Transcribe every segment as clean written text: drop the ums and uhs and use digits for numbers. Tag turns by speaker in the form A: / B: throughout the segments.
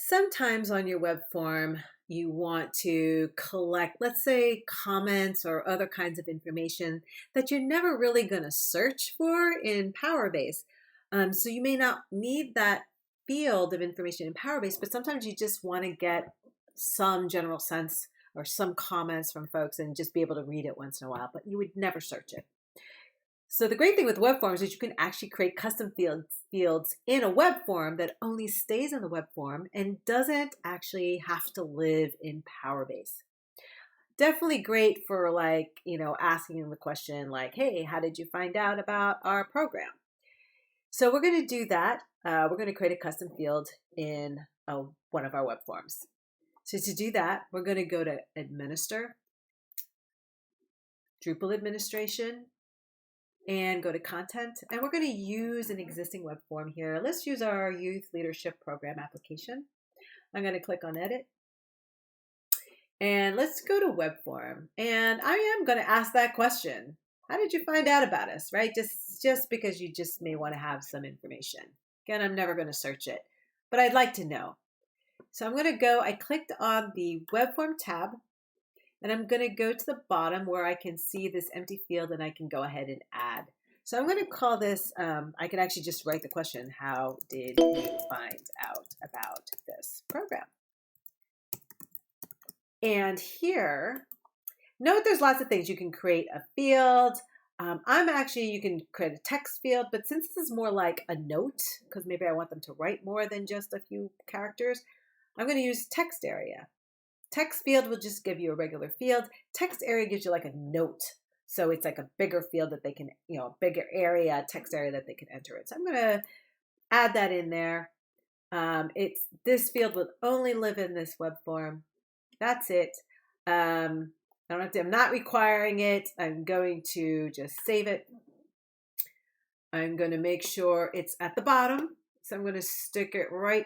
A: Sometimes on your web form, you want to collect, let's say, comments or other kinds of information that you're never really going to search for in PowerBase. So you may not need that field of information in PowerBase, but sometimes you just want to get some general sense or some comments from folks and just be able to read it once in a while, but you would never search it. So the great thing with web forms is you can actually create custom fields in a web form that only stays in the web form and doesn't actually have to live in PowerBase. Definitely great for asking them the question like, hey, how did you find out about our program? So we're going to do that. We're going to create a custom field in one of our web forms. So to do that, we're going to go to Administer, Drupal Administration, and go to Content. And we're going to use an existing web form here. Let's use our Youth Leadership Program application. I'm going to click on Edit. And let's go to Web Form. And I am going to ask that question. How did you find out about us, right? Just because you just may want to have some information. Again, I'm never going to search it, but I'd like to know. So I'm going to go, I clicked on the Web Form tab, and I'm going to go to the bottom where I can see this empty field and I can go ahead and add. So I'm going to call this, I could actually just write the question, how did you find out about this program? And here, note there's lots of things. You can create a field. You can create a text field, but since this is more like a note, because maybe I want them to write more than just a few characters, I'm going to use text area. Text field will just give you a regular field. Text area gives you like a note. So it's like a bigger field that they can, a bigger area, text area that they can enter it. So I'm going to add that in there. This field will only live in this web form. That's it. I'm not requiring it. I'm going to just save it. I'm going to make sure it's at the bottom. So I'm going to stick it right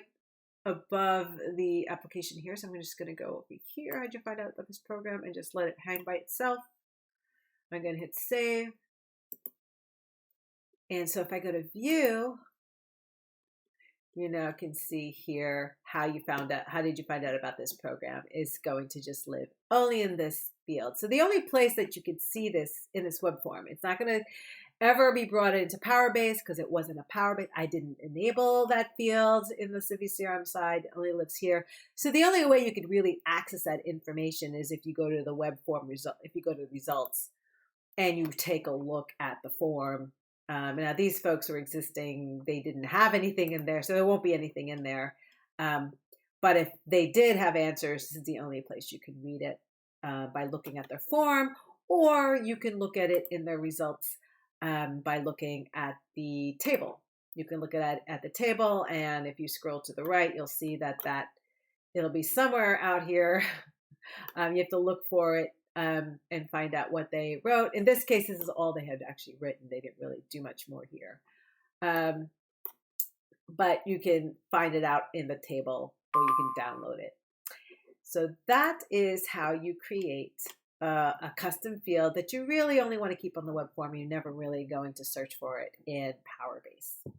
A: above the application here. So I'm just going to go over here. How'd you find out about this program? And just let it hang by itself. I'm going to hit save. And so if I go to view, I can see here how did you find out about this program is going to just live only in this field. So the only place that you can see this in this web form, it's not going to ever be brought into PowerBase because it wasn't a PowerBase. I didn't enable that field in the Civi CRM side. It only lives here. So the only way you could really access that information is if you go to the web form result, if you go to results and you take a look at the form. Now these folks are existing. They didn't have anything in there, so there won't be anything in there. But if they did have answers, this is the only place you can read it by looking at their form, or you can look at it in their results by looking at the table. You can look at the table, and if you scroll to the right, you'll see that it'll be somewhere out here. You have to look for it and find out what they wrote. In this case, this is all they had actually written. They didn't really do much more here. But you can find it out in the table, or you can download it. So that is how you create a custom field that you really only want to keep on the web form. You're never really going to search for it in PowerBase.